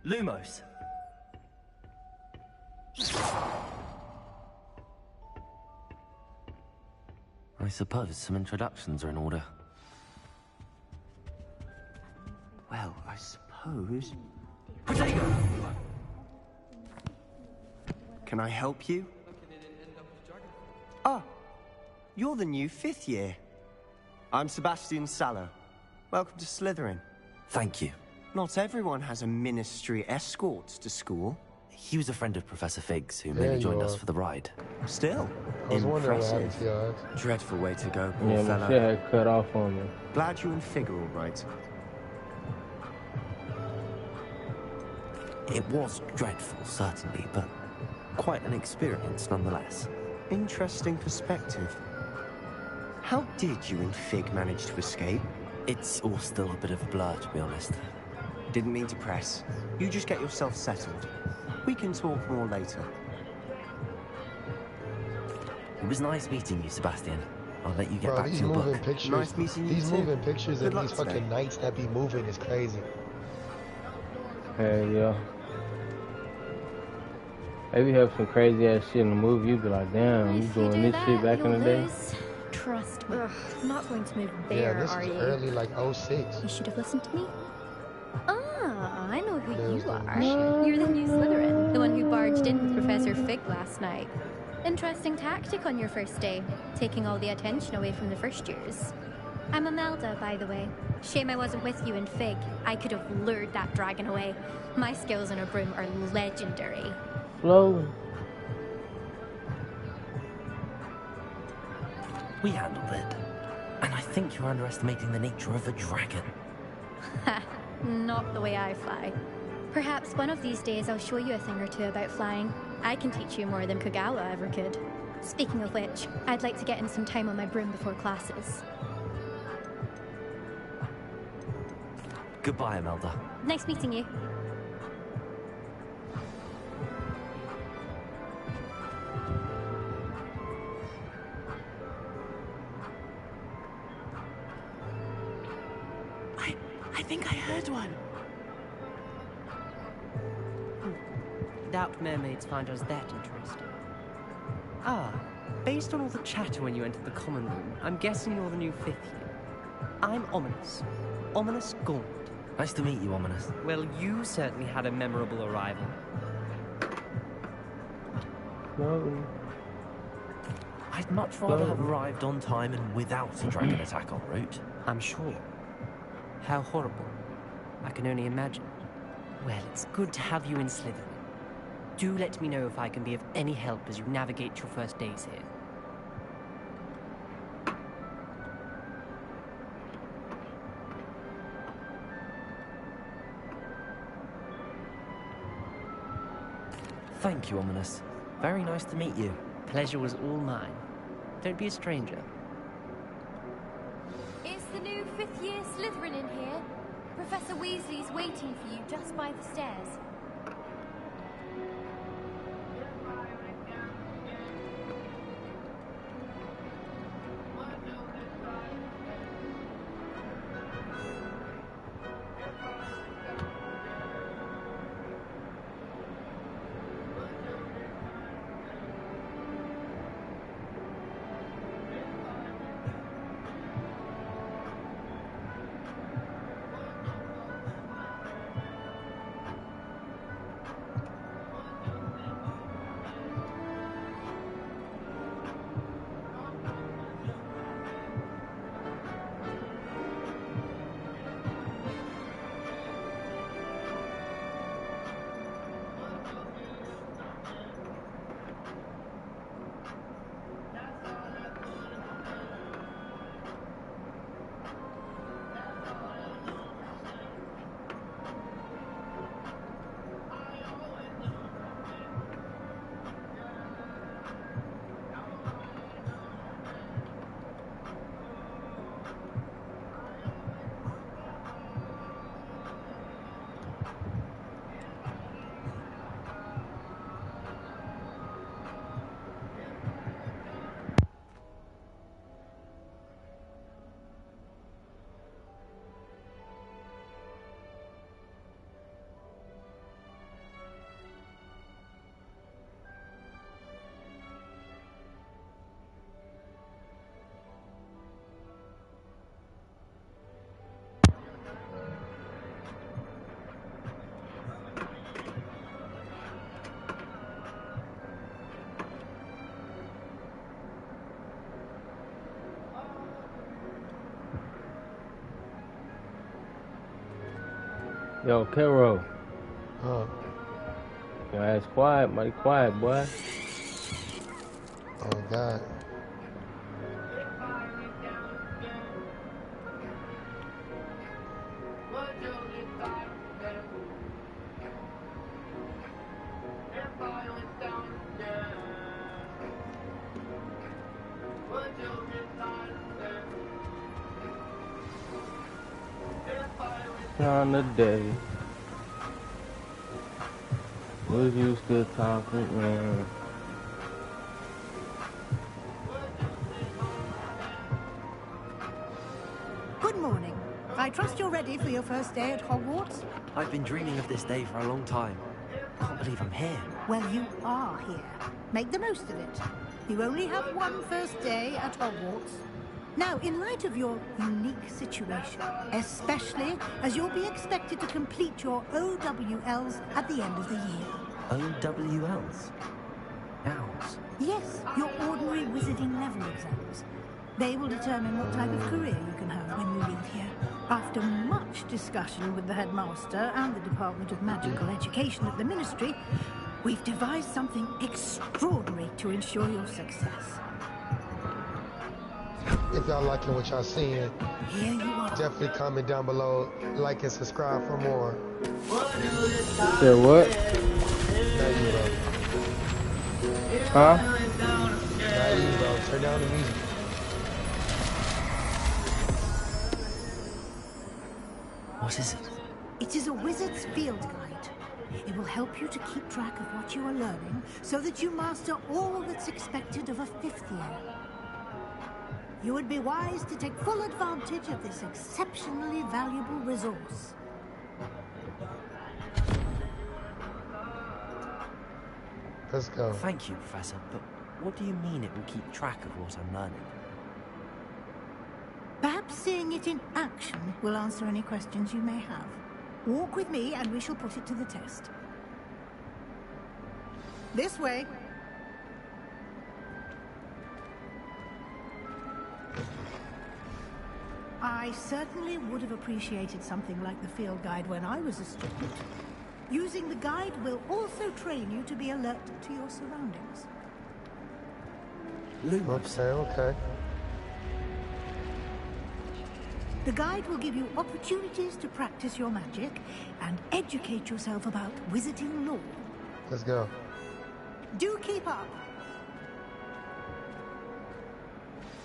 Lumos. I suppose some introductions are in order. Well, I suppose... Potato! Can I help you? Ah, you're the new 5th year. I'm Sebastian Sallow. Welcome to Slytherin. Thank you. Not everyone has a ministry escort to school. He was a friend of Professor Fig's, who maybe joined us for the ride. Still, I was wondering what happened impressive. to your eyes. Dreadful way to go, poor Yeah, my fella. shit had cut off on me. Glad you and Fig are all right. It was dreadful, certainly, but quite an experience nonetheless. Interesting perspective. How did you and Fig manage to escape? It's all still a bit of a blur, to be honest. Didn't mean to press. You just get yourself settled. We can talk more later. It was nice meeting you, Sebastian. I'll let you get Bro, back to these your moving book. pictures, Nice meeting you these too. moving pictures Good and luck these fucking today. nights that be moving is crazy. Hell yeah. Maybe have some crazy ass shit in the movie. You be like, damn, you If you doing do this shit back in the you'll day? lose. Trust me. I'm not going to move Yeah, there, this are is you? early, like '06. You should have listened to me. Ah, I know who There's you the are. shit. You're the new Slytherin, the one who barged in with Professor Fig last night. Interesting tactic on your first day, taking all the attention away from the first years. I'm Imelda, by the way. Shame I wasn't with you in Fig. I could have lured that dragon away. My skills on a broom are legendary. Flow. We handled it. And I think you're underestimating the nature of a dragon. Ha, not the way I fly. Perhaps one of these days I'll show you a thing or two about flying. I can teach you more than Kogawa ever could. Speaking of which, I'd like to get in some time on my broom before classes. Goodbye, Imelda. Nice meeting you. I think I heard one. Doubt mermaids find us that interesting. Ah, based on all the chatter when you entered the common room, I'm guessing you're the new 5th year. I'm Ominous. Ominous Gaunt. Nice to meet you, Ominous. Well, you certainly had a memorable arrival. No. I'd much rather have arrived on time and without a dragon attack en route. I'm sure. How horrible. I can only imagine. Well, it's good to have you in Slytherin. Do let me know if I can be of any help as you navigate your first days here. Thank you, Ominous. Very nice to meet you. Pleasure was all mine. Don't be a stranger. It's the new 5th year Slytherin in here. Professor Weasley's waiting for you just by the stairs. Yo, Kero. Huh. Your ass quiet, mighty quiet, boy. Oh, God. On the day. Was you still talking, man? Good morning. I trust you're ready for your first day at Hogwarts? I've been dreaming of this day for a long time. Can't believe I'm here. Well, you are here. Make the most of it. You only have one first day at Hogwarts. Now, in light of your unique situation, especially as you'll be expected to complete your OWLs at the end of the year. OWLs? Owls. Yes, your ordinary wizarding level exams. They will determine what type of career you can have when you leave here. After much discussion with the headmaster and the Department of Magical Education at the Ministry, we've devised something extraordinary to ensure your success. If y'all liking what y'all seeing, Here you are. definitely comment down below, like and subscribe for more. Said what? Now you, bro. Huh? Now you, bro. Turn down the music. What is it? It is a wizard's field guide. It will help you to keep track of what you are learning so that you master all that's expected of a fifth year. You would be wise to take full advantage of this exceptionally valuable resource. Let's go. Thank you, Professor, but what do you mean it will keep track of what I'm learning? Perhaps seeing it in action will answer any questions you may have. Walk with me and we shall put it to the test. This way. I certainly would have appreciated something like the field guide when I was a student. Using the guide will also train you to be alert to your surroundings. Lumos. Okay. The guide will give you opportunities to practice your magic and educate yourself about wizarding lore. Let's go. Do keep up.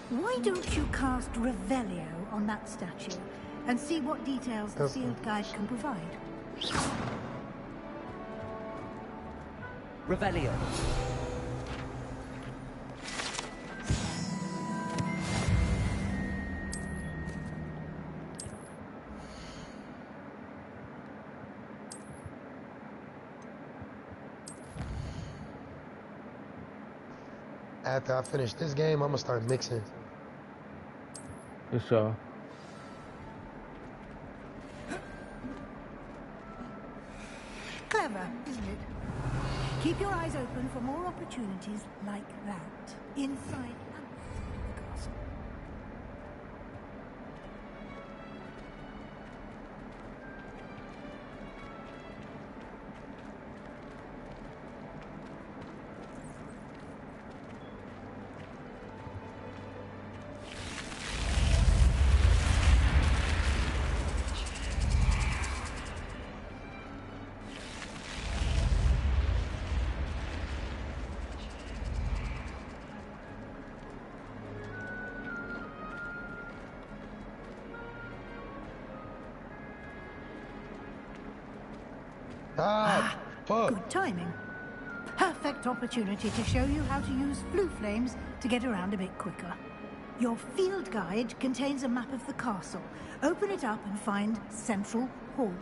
Why don't you cast Revelio on that statue and see what details the field guide can provide? Revelio. After I finish this game, I'm gonna start mixing. For sure. Clever, isn't it? Keep your eyes open for more opportunities like that, inside and outside of the castle. Ah, fuck. Good timing. Perfect opportunity to show you how to use blue flames to get around a bit quicker. Your field guide contains a map of the castle. Open it up and find Central Hall.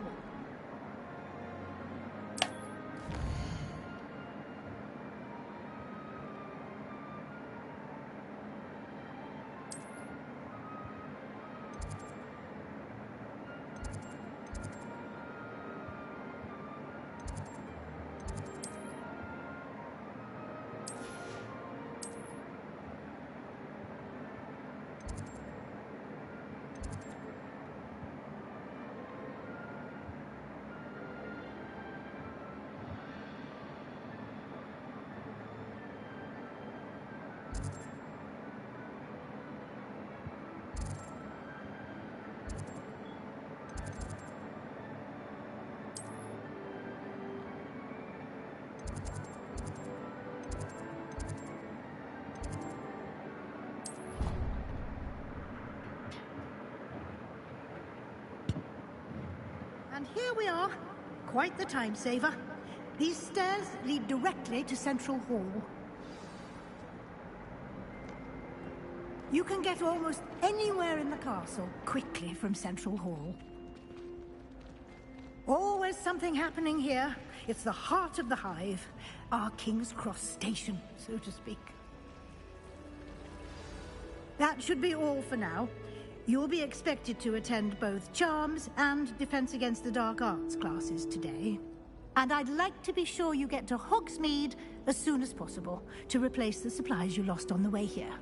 And here we are. Quite the time saver. These stairs lead directly to Central Hall. You can get almost anywhere in the castle quickly from Central Hall. Always something happening here. It's the heart of the hive. Our King's Cross station, so to speak. That should be all for now. You'll be expected to attend both Charms and Defense Against the Dark Arts classes today. And I'd like to be sure you get to Hogsmeade as soon as possible to replace the supplies you lost on the way here.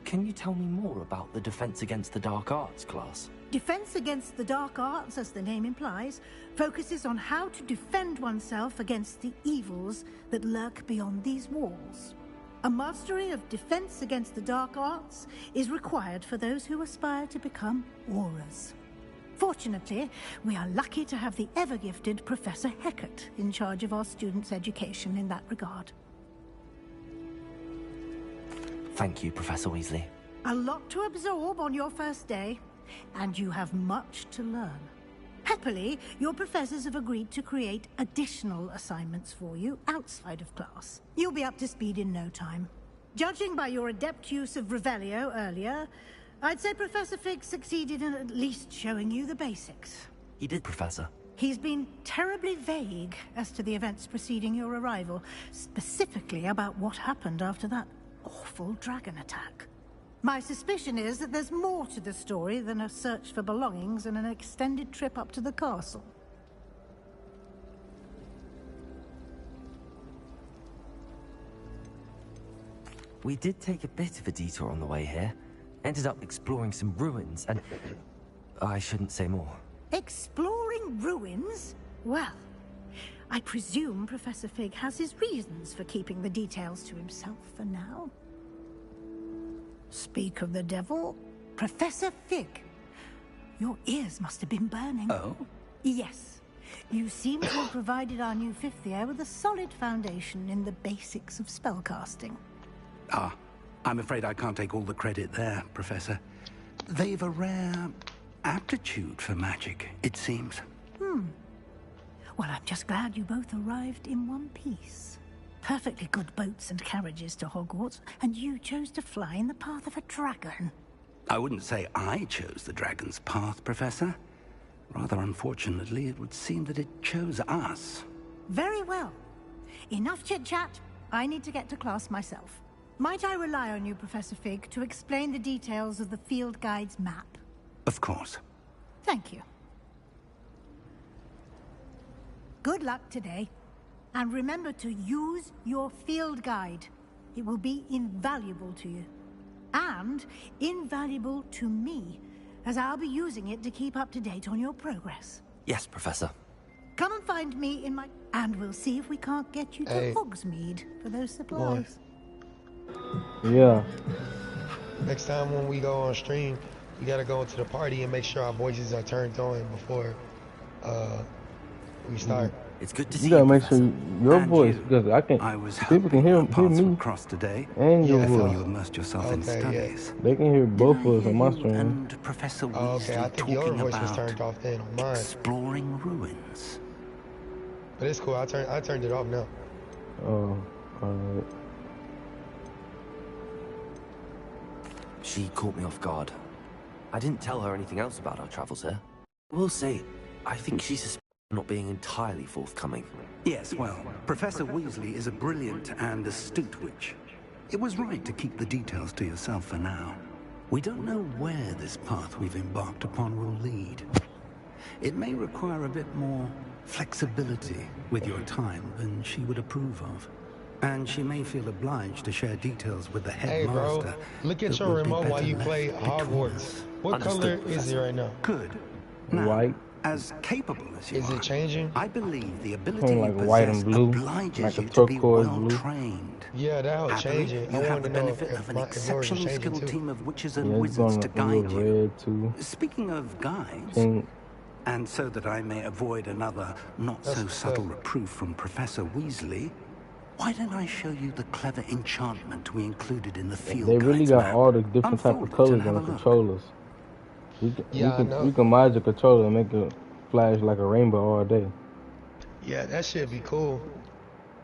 Can you tell me more about the Defense Against the Dark Arts class? Defense Against the Dark Arts, as the name implies, focuses on how to defend oneself against the evils that lurk beyond these walls. A mastery of Defense Against the Dark Arts is required for those who aspire to become Aurors. Fortunately, we are lucky to have the ever-gifted Professor Hecat in charge of our students' education in that regard. Thank you, Professor Weasley. A lot to absorb on your first day, and you have much to learn. Happily, your professors have agreed to create additional assignments for you outside of class. You'll be up to speed in no time. Judging by your adept use of Revelio earlier, I'd say Professor Fig succeeded in at least showing you the basics. He did, Professor. He's been terribly vague as to the events preceding your arrival, specifically about what happened after that awful dragon attack. My suspicion is that there's more to the story than a search for belongings and an extended trip up to the castle. We did take a bit of a detour on the way here. Ended up exploring some ruins and... I shouldn't say more. Exploring ruins? Well, I presume Professor Fig has his reasons for keeping the details to himself for now. Speak of the devil, Professor Fig. Your ears must have been burning. Oh? Yes. You seem to have provided our new fifth year with a solid foundation in the basics of spellcasting. Ah, I'm afraid I can't take all the credit there, Professor. They've a rare aptitude for magic, it seems. Well, I'm just glad you both arrived in one piece. Perfectly good boats and carriages to Hogwarts, and you chose to fly in the path of a dragon. I wouldn't say I chose the dragon's path, Professor. Rather unfortunately, it would seem that it chose us. Very well. Enough chit-chat. I need to get to class myself. Might I rely on you, Professor Fig, to explain the details of the field guide's map? Of course. Thank you. Good luck today. And remember to use your field guide. It will be invaluable to you. And invaluable to me, as I'll be using it to keep up to date on your progress. Yes, Professor. Come and find me in my... And we'll see if we can't get you to Hogsmeade for those supplies. Yeah. Next time when we go on stream, we gotta go into the party and make sure our voices are turned on before we start. It's good to see You gotta you, make sure Professor. your And voice, you. because I was people can hear paths me would cross today. and your Before voice. you immersed yourself in Okay, studies. They can hear both of us on my You stream. and Professor Weasley Oh, okay, I think your talking voice was about turned off then on mine. exploring ruins. But it's cool, I turned it off now. Oh, alright. She caught me off guard. I didn't tell her anything else about our travels here. I will say, I think she's suspected of not being entirely forthcoming. Yes, well, Professor Weasley is a brilliant and astute witch. It was right to keep the details to yourself for now. We don't know where this path we've embarked upon will lead. It may require a bit more flexibility with your time than she would approve of. And she may feel obliged to share details with the Hey, headmaster. bro, look at that your would be remote while better you left play between Hogwarts. us. What color Understood, is it right now? Good. Now, White. as capable as you Is are, it changing? I believe the ability Kinda like you white possess and blue, obliges like a you to be turquoise blue. well-trained. Yeah, that'll Happily, change it. you I have wanted the to know benefit if of an yours was exceptional changing skilled too. team of witches Yeah, and it's wizards gonna to be guide you. red too. Speaking of guides, Pink. and so that I may avoid another not-so-subtle reproof from Professor Weasley, Why don't I show you the clever enchantment we included in the field They really guides got map? all the different type Unfold of it colors and have on a the look. controllers. Yeah, I know. You can mod your controller and make it flash like a rainbow all day. Yeah, that should be cool.